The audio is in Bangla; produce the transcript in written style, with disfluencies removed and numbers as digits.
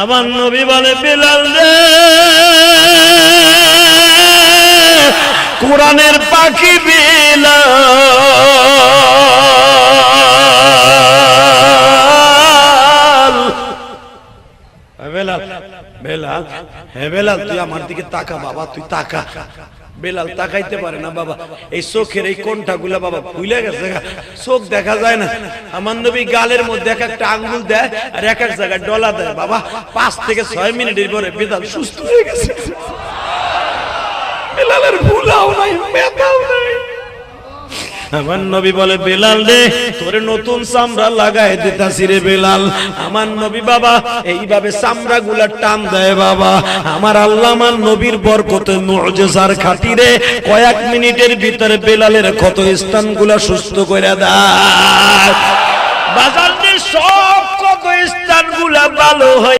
আমার নবী বলে বেলাল রে কোরআনের পাখি বেলাল বেলাল বেলাল হ্যাঁ বেলাল তুই আমার দিকে তাকা বাবা তুই তাকা বেলাল তাকাইতে পারে না বাবা এই চোখের এই কোণটাগুলা বাবা ভুলে গেছে চোখ দেখা যায় না আমার নবী গালের মধ্যে এক একটা আঙ্গুল দেয় আর এক এক জায়গায় ডলা দেয় বাবা 5 থেকে 6 মিনিটের পরে বেলাল সুস্থ হয়ে গেছে বেলালের ভুলাও নাই ব্যথাও নাই আমার নবী বলে বেলাল রে তোরে নতুন চামড়া লাগাই দিতাছি রে বেলাল আমার নবী বাবা এইভাবে চামড়াগুলা টান দেয় বাবা আমার আল্লাহ আমার নবীর বরকতে মুজিজার খাতিরে কয়েক মিনিটের ভিতরে বেলালের ক্ষত স্থানগুলা সুস্থ করে দেয় বাজার সব ক্ষত স্থানগুলা ভালো হয়।